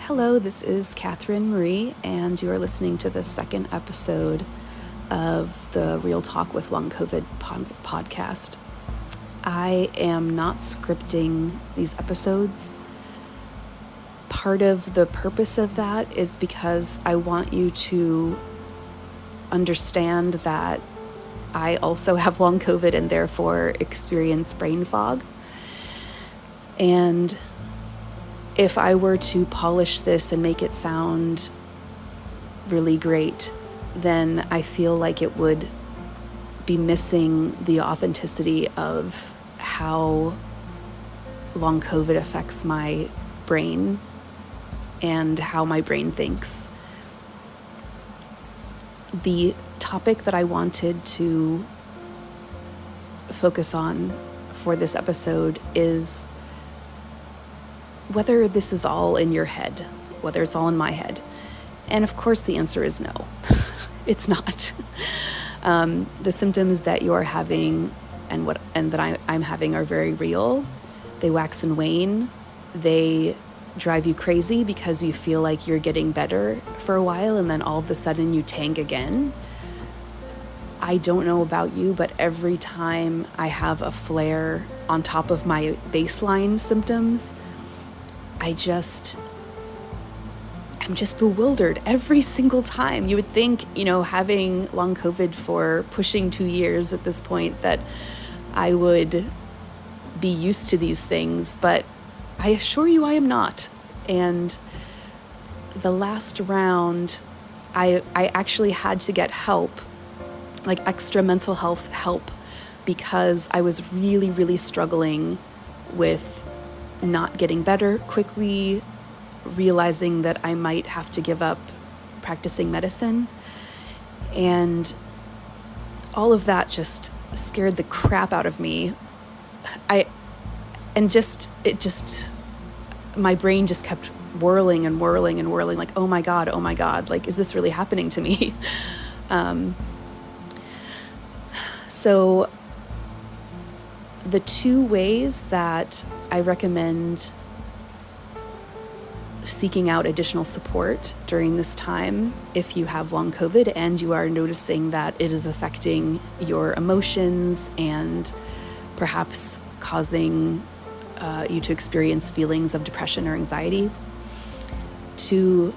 Hello, this is Catherine Marie, and you are listening to the second episode of the Real Talk with Long COVID podcast. I am not scripting these episodes. Part of the purpose of that is because I want you to understand that I also have long COVID and therefore experience brain fog. And if I were to polish this and make it sound really great, then I feel like it would be missing the authenticity of how long COVID affects my brain and how my brain thinks. The topic that I wanted to focus on for this episode is whether this is all in your head, whether it's all in my head. And of course, the answer is no, it's not. The symptoms that you're having and that I'm having are very real. They wax and wane. They drive you crazy because you feel like you're getting better for a while and then all of a sudden you tank again. I don't know about you, but every time I have a flare on top of my baseline symptoms, I'm just bewildered every single time. You would think, having long COVID for pushing 2 years at this point, that I would be used to these things, but I assure you I am not. And the last round, I actually had to get help, like extra mental health help, because I was really, really struggling with not getting better quickly, realizing that I might have to give up practicing medicine. And all of that just scared the crap out of me. My brain just kept whirling and whirling and whirling, like, oh my God, like, is this really happening to me? So the two ways that I recommend seeking out additional support during this time, if you have long COVID and you are noticing that it is affecting your emotions and perhaps causing you to experience feelings of depression or anxiety, the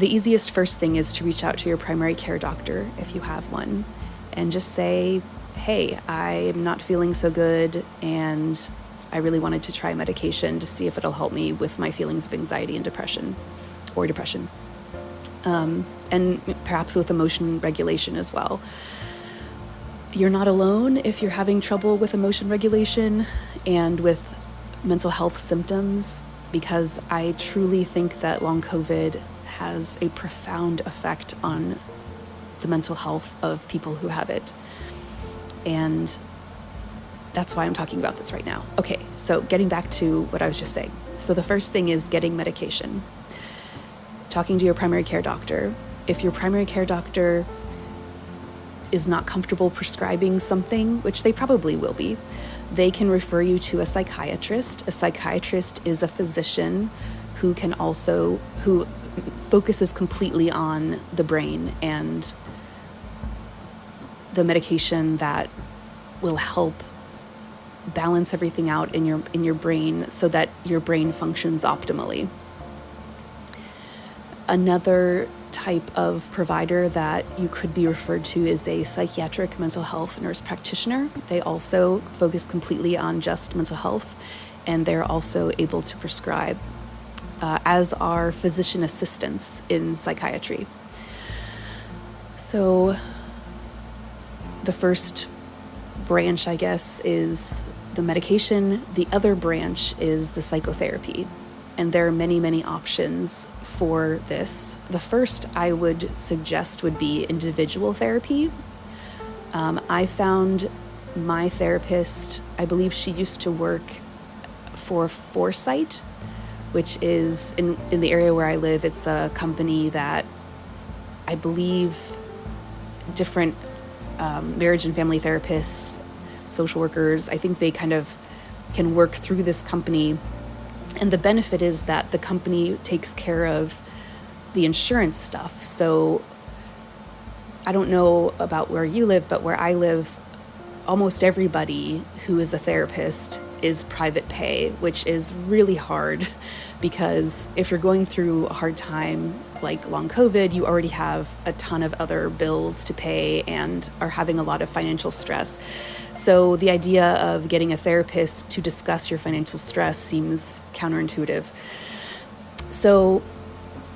easiest first thing is to reach out to your primary care doctor if you have one and just say, hey, I'm not feeling so good and I really wanted to try medication to see if it'll help me with my feelings of anxiety and depression. And perhaps with emotion regulation as well. You're not alone if you're having trouble with emotion regulation and with mental health symptoms, because I truly think that long COVID has a profound effect on the mental health of people who have it. And that's why I'm talking about this right now. Okay, so getting back to what I was just saying. So the first thing is getting medication. Talking to your primary care doctor. If your primary care doctor is not comfortable prescribing something, which they probably will be, they can refer you to a psychiatrist. A psychiatrist is a physician who focuses completely on the brain and the medication that will help balance everything out in your brain so that your brain functions optimally. Another type of provider that you could be referred to is a psychiatric mental health nurse practitioner. They also focus completely on just mental health, and they're also able to prescribe, as are physician assistants in psychiatry. So the first branch, I guess, is the medication. The other branch is the psychotherapy. And there are many, many options for this. The first I would suggest would be individual therapy. I found my therapist, I believe she used to work for Foresight, which is in the area where I live. It's a company that I believe different marriage and family therapists, social workers, I think they kind of can work through this company And the benefit is that the company takes care of the insurance stuff. So I don't know about where you live, but where I live, almost everybody who is a therapist is private pay, which is really hard because if you're going through a hard time like long COVID, you already have a ton of other bills to pay and are having a lot of financial stress. So the idea of getting a therapist to discuss your financial stress seems counterintuitive. So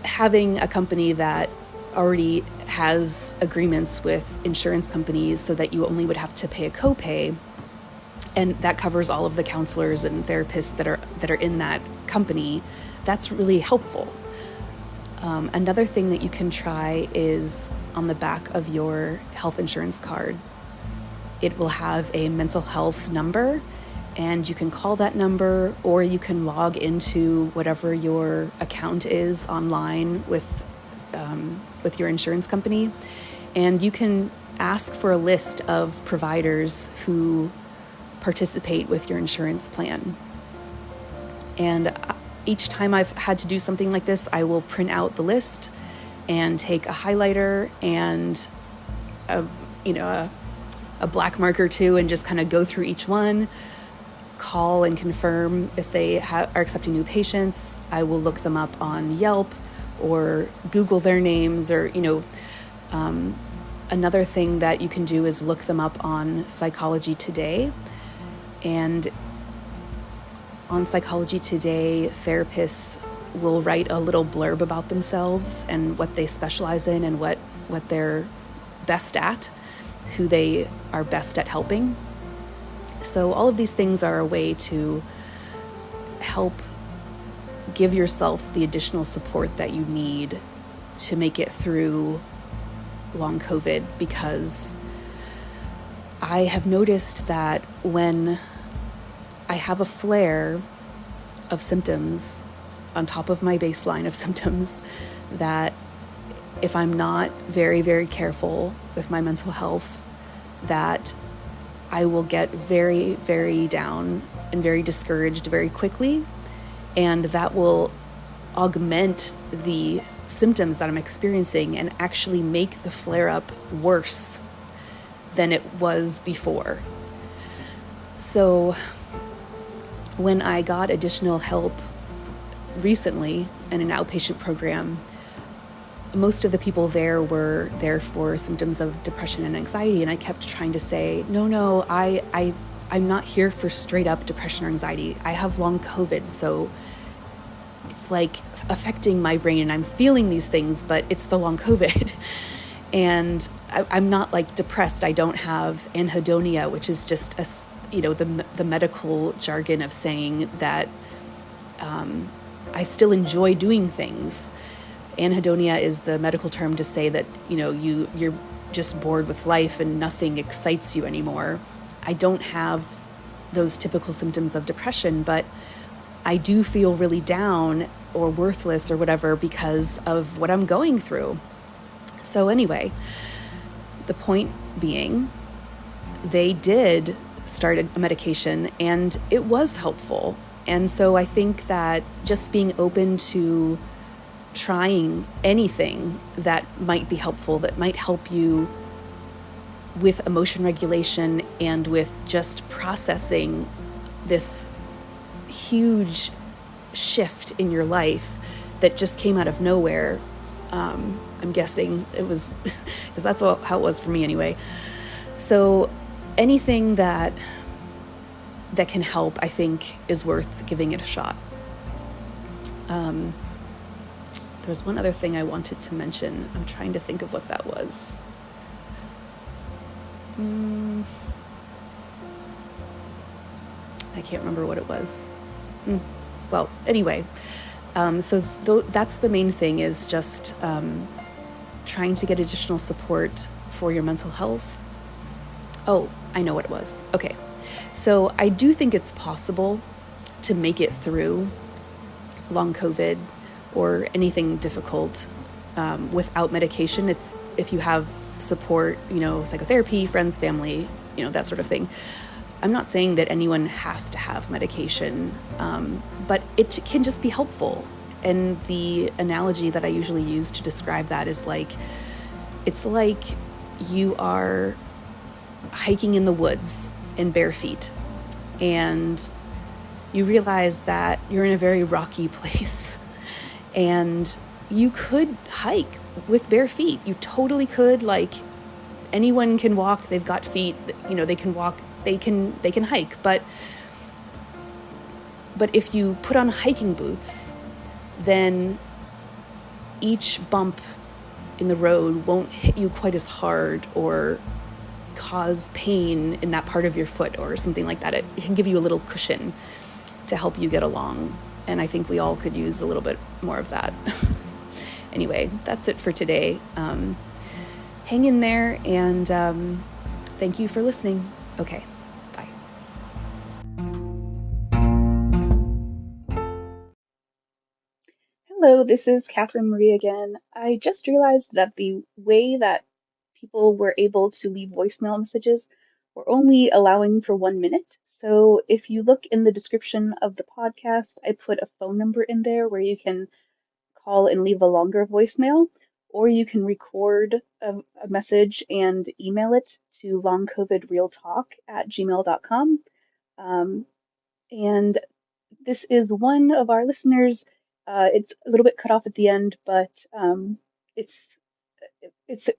having a company that already has agreements with insurance companies so that you only would have to pay a copay, and that covers all of the counselors and therapists that are in that company, that's really helpful. Another thing that you can try is on the back of your health insurance card. It will have a mental health number, and you can call that number, or you can log into whatever your account is online with your insurance company, and you can ask for a list of providers who participate with your insurance plan. And each time I've had to do something like this, I will print out the list and take a highlighter and a black marker too, and just kind of go through each one, call and confirm if they are accepting new patients. I will look them up on Yelp or Google their names, or another thing that you can do is look them up on Psychology Today. And on Psychology Today, therapists will write a little blurb about themselves and what they specialize in and what they're best at, who they are best at helping. So all of these things are a way to help give yourself the additional support that you need to make it through long COVID, because I have noticed that when I have a flare of symptoms on top of my baseline of symptoms, that if I'm not very, very careful with my mental health, that I will get very, very down and very discouraged very quickly. And that will augment the symptoms that I'm experiencing and actually make the flare-up worse than it was before. So when I got additional help recently in an outpatient program, most of the people there were there for symptoms of depression and anxiety, and I kept trying to say, no, I'm not here for straight up depression or anxiety. I have long COVID, so it's like affecting my brain and I'm feeling these things, but it's the long COVID. And I'm not like depressed. I don't have anhedonia, which is just the medical jargon of saying that I still enjoy doing things. Anhedonia is the medical term to say that, you're just bored with life and nothing excites you anymore. I don't have those typical symptoms of depression, but I do feel really down or worthless or whatever because of what I'm going through. So anyway, the point being, they did start a medication and it was helpful. And so I think that just being open to trying anything that might be helpful, that might help you with emotion regulation and with just processing this huge shift in your life that just came out of nowhere. I'm guessing it was, because that's how it was for me anyway. So anything that can help, I think, is worth giving it a shot. There was one other thing I wanted to mention. I'm trying to think of what that was. I can't remember what it was. Well, anyway, so that's the main thing, is just trying to get additional support for your mental health. Oh, I know what it was. Okay. So I do think it's possible to make it through long COVID or anything difficult without medication. It's if you have support, psychotherapy, friends, family, that sort of thing. I'm not saying that anyone has to have medication, but it can just be helpful. And the analogy that I usually use to describe that is like, it's like you are hiking in the woods in bare feet, and you realize that you're in a very rocky place, and you could hike with bare feet. You totally could. Like, anyone can walk. They've got feet. They can walk. They can hike. But if you put on hiking boots, then each bump in the road won't hit you quite as hard or cause pain in that part of your foot or something like that. It can give you a little cushion to help you get along. And I think we all could use a little bit more of that. Anyway, that's it for today. Hang in there, and thank you for listening. Okay, bye. Hello, this is Catherine Marie again. I just realized that the way that people were able to leave voicemail messages were only allowing for 1 minute. So if you look in the description of the podcast, I put a phone number in there where you can call and leave a longer voicemail, or you can record a message and email it to longcovidrealtalk@gmail.com. Um, and this is one of our listeners. It's a little bit cut off at the end, but it's it's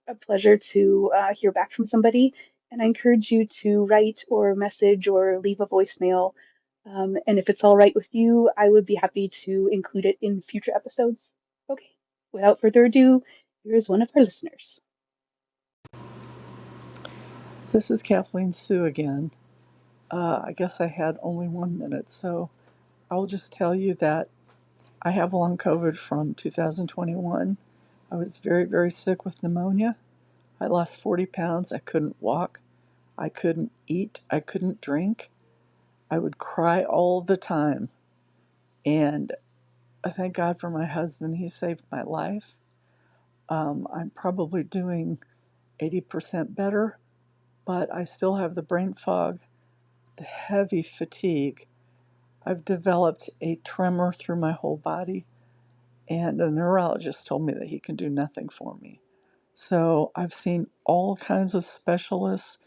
a pleasure to hear back from somebody. And I encourage you to write or message or leave a voicemail. And if it's all right with you, I would be happy to include it in future episodes. Okay, without further ado, here's one of our listeners. This is Kathleen Sue again. I guess I had only 1 minute, so I'll just tell you that I have long COVID from 2021. I was very, very sick with pneumonia. I lost 40 pounds. I couldn't walk. I couldn't eat. I couldn't drink. I would cry all the time. And I thank God for my husband. He saved my life. I'm probably doing 80% better, but I still have the brain fog, the heavy fatigue. I've developed a tremor through my whole body, and a neurologist told me that he can do nothing for me. So I've seen all kinds of specialists.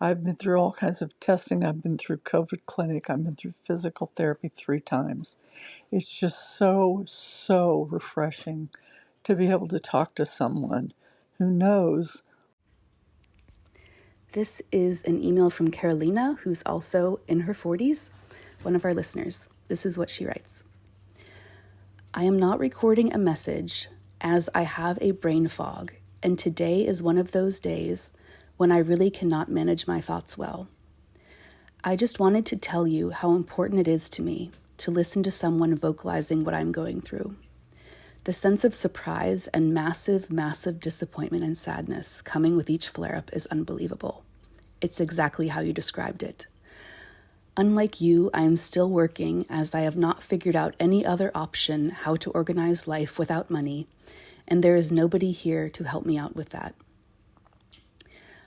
I've been through all kinds of testing. I've been through COVID clinic. I've been through physical therapy 3 times. It's just so, so refreshing to be able to talk to someone who knows. This is an email from Carolina, who's also in her 40s, one of our listeners. This is what she writes. I am not recording a message as I have a brain fog, and today is one of those days when I really cannot manage my thoughts well. I just wanted to tell you how important it is to me to listen to someone vocalizing what I'm going through. The sense of surprise and massive, massive disappointment and sadness coming with each flare-up is unbelievable. It's exactly how you described it. Unlike you, I am still working as I have not figured out any other option how to organize life without money, and there is nobody here to help me out with that.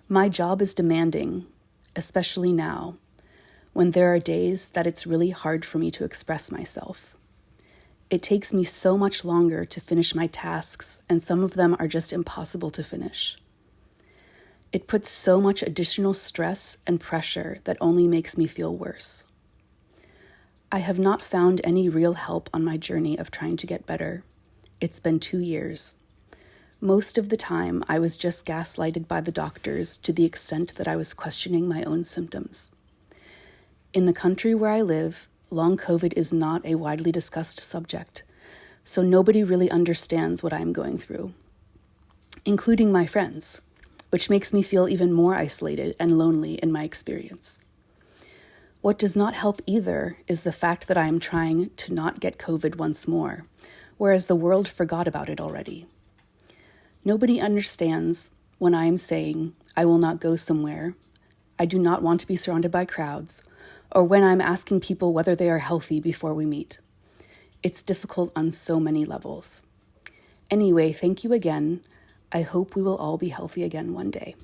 My job is demanding, especially now, when there are days that it's really hard for me to express myself. It takes me so much longer to finish my tasks, and some of them are just impossible to finish. It puts so much additional stress and pressure that only makes me feel worse. I have not found any real help on my journey of trying to get better. It's been 2 years. Most of the time, I was just gaslighted by the doctors to the extent that I was questioning my own symptoms. In the country where I live, long COVID is not a widely discussed subject, so nobody really understands what I am going through, including my friends, which makes me feel even more isolated and lonely in my experience. What does not help either is the fact that I am trying to not get COVID once more, whereas the world forgot about it already. Nobody understands when I am saying I will not go somewhere, I do not want to be surrounded by crowds, or when I'm asking people whether they are healthy before we meet. It's difficult on so many levels. Anyway, thank you again. I hope we will all be healthy again one day.